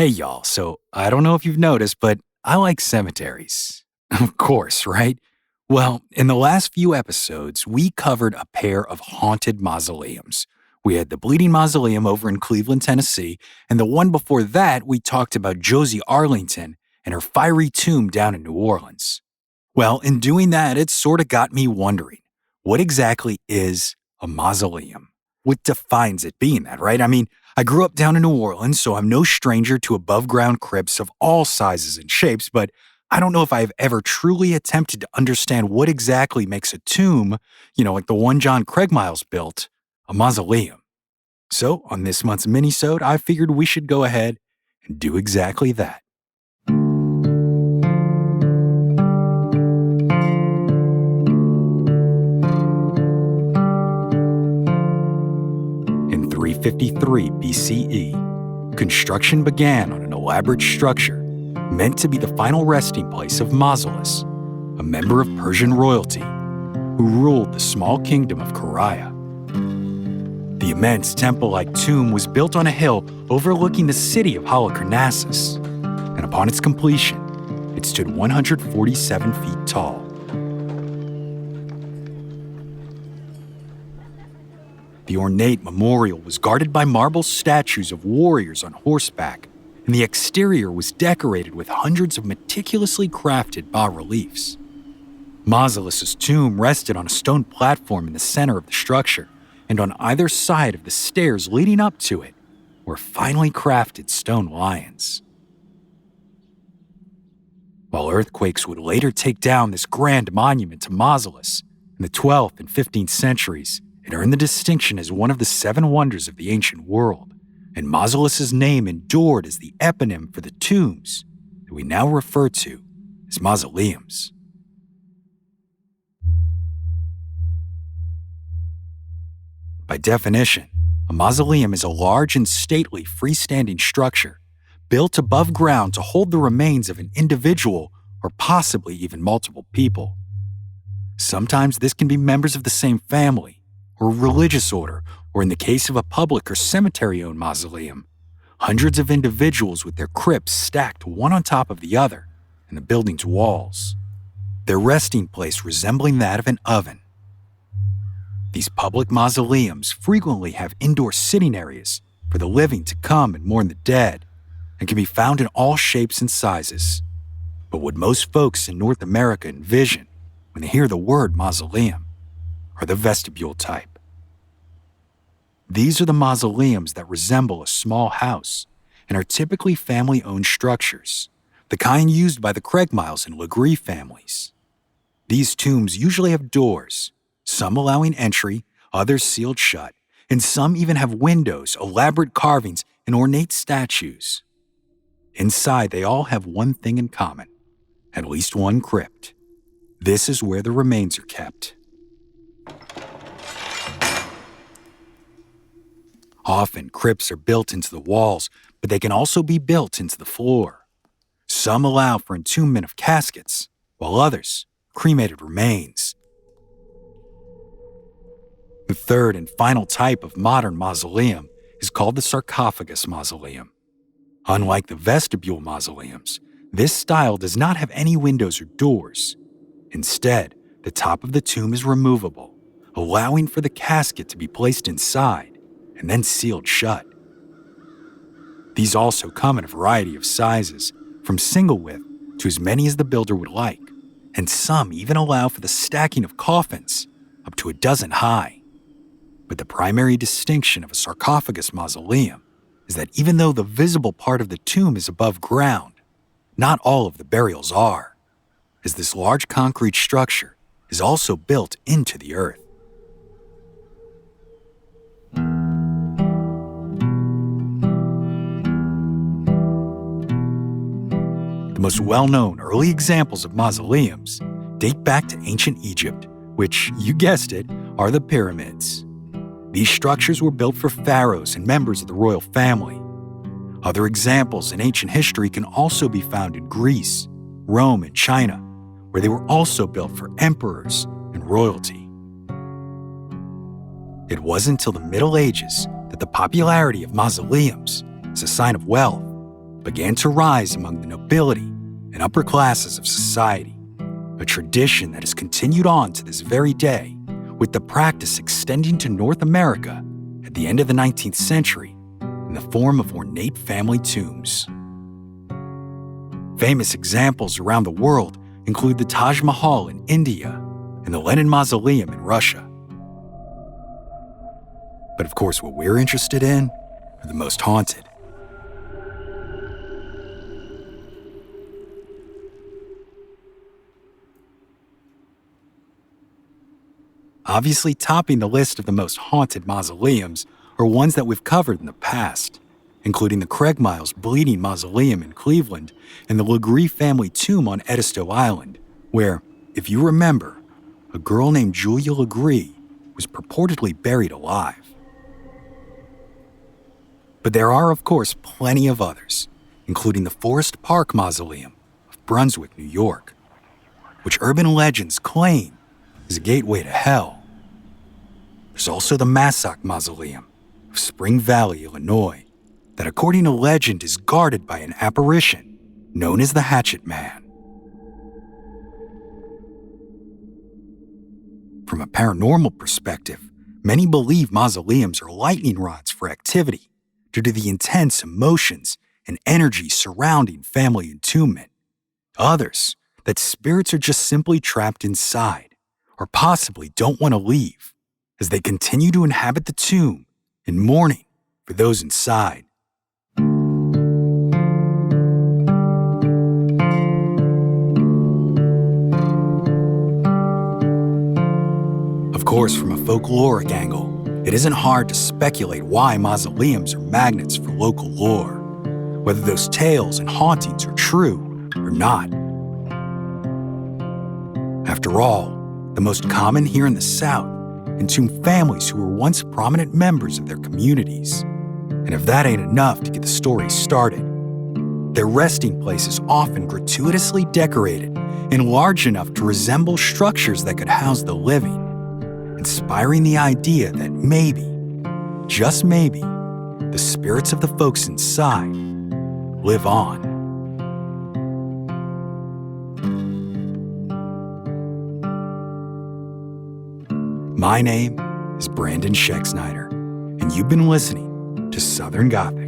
Hey y'all, so I don't know if you've noticed, but I like cemeteries. Of course, right? Well, in the last few episodes, we covered a pair of haunted mausoleums. We had the Bleeding Mausoleum over in Cleveland, Tennessee, and the one before that, we talked about Josie Arlington and her fiery tomb down in New Orleans. Well, in doing that, it sort of got me wondering, what exactly is a mausoleum? What defines it being that, right? I mean, I grew up down in New Orleans, so I'm no stranger to above ground crypts of all sizes and shapes, but I don't know if I've ever truly attempted to understand what exactly makes a tomb, like the one John Craig Miles built, a mausoleum. So, on this month's Minisode, I figured we should go ahead and do exactly that. In 353 BCE, construction began on an elaborate structure meant to be the final resting place of Mausolus, a member of Persian royalty who ruled the small kingdom of Caria. The immense temple-like tomb was built on a hill overlooking the city of Halicarnassus, and upon its completion, it stood 147 feet tall. The ornate memorial was guarded by marble statues of warriors on horseback, and the exterior was decorated with hundreds of meticulously crafted bas-reliefs. Mausolus's tomb rested on a stone platform in the center of the structure, and on either side of the stairs leading up to it were finely crafted stone lions. While earthquakes would later take down this grand monument to Mausolus, in the 12th and 15th centuries, it earned the distinction as one of the seven wonders of the ancient world, and Mausolus's name endured as the eponym for the tombs that we now refer to as mausoleums. By definition, a mausoleum is a large and stately freestanding structure built above ground to hold the remains of an individual or possibly even multiple people. Sometimes this can be members of the same family, or religious order, or in the case of a public or cemetery-owned mausoleum, hundreds of individuals with their crypts stacked one on top of the other in the building's walls, their resting place resembling that of an oven. These public mausoleums frequently have indoor sitting areas for the living to come and mourn the dead, and can be found in all shapes and sizes. But what most folks in North America envision when they hear the word mausoleum are the vestibule type. These are the mausoleums that resemble a small house and are typically family-owned structures, the kind used by the Craigmiles and Legree families. These tombs usually have doors, some allowing entry, others sealed shut, and some even have windows, elaborate carvings, and ornate statues. Inside, they all have one thing in common, at least one crypt. This is where the remains are kept. Often, crypts are built into the walls, but they can also be built into the floor. Some allow for entombment of caskets, while others, cremated remains. The third and final type of modern mausoleum is called the sarcophagus mausoleum. Unlike the vestibule mausoleums, this style does not have any windows or doors. Instead, the top of the tomb is removable, allowing for the casket to be placed inside and then sealed shut. These also come in a variety of sizes, from single width to as many as the builder would like, and some even allow for the stacking of coffins up to a dozen high. But the primary distinction of a sarcophagus mausoleum is that even though the visible part of the tomb is above ground, not all of the burials are, as this large concrete structure is also built into the earth. The most well-known early examples of mausoleums date back to ancient Egypt, which, you guessed it, are the pyramids. These structures were built for pharaohs and members of the royal family. Other examples in ancient history can also be found in Greece, Rome, and China, where they were also built for emperors and royalty. It wasn't until the Middle Ages that the popularity of mausoleums as a sign of wealth began to rise among the nobility and upper classes of society, a tradition that has continued on to this very day, with the practice extending to North America at the end of the 19th century in the form of ornate family tombs. Famous examples around the world include the Taj Mahal in India and the Lenin Mausoleum in Russia. But of course, what we're interested in are the most haunted. Obviously, topping the list of the most haunted mausoleums are ones that we've covered in the past, including the Craig Miles Bleeding Mausoleum in Cleveland and the Legree family tomb on Edisto Island, where, if you remember, a girl named Julia Legree was purportedly buried alive. But there are, of course, plenty of others, including the Forest Park Mausoleum of Brunswick, New York, which urban legends claim is a gateway to hell. There's also the Massac Mausoleum of Spring Valley, Illinois, that according to legend is guarded by an apparition known as the Hatchet Man. From a paranormal perspective, many believe mausoleums are lightning rods for activity due to the intense emotions and energy surrounding family entombment. Others, that spirits are just simply trapped inside, or possibly don't want to leave, as they continue to inhabit the tomb in mourning for those inside. Of course, from a folkloric angle, it isn't hard to speculate why mausoleums are magnets for local lore, whether those tales and hauntings are true or not. After all, the most common here in the South entomb families who were once prominent members of their communities. And if that ain't enough to get the story started, their resting place is often gratuitously decorated and large enough to resemble structures that could house the living, inspiring the idea that maybe, just maybe, the spirits of the folks inside live on. My name is Brandon Scheck-Snyder, and you've been listening to Southern Gothic.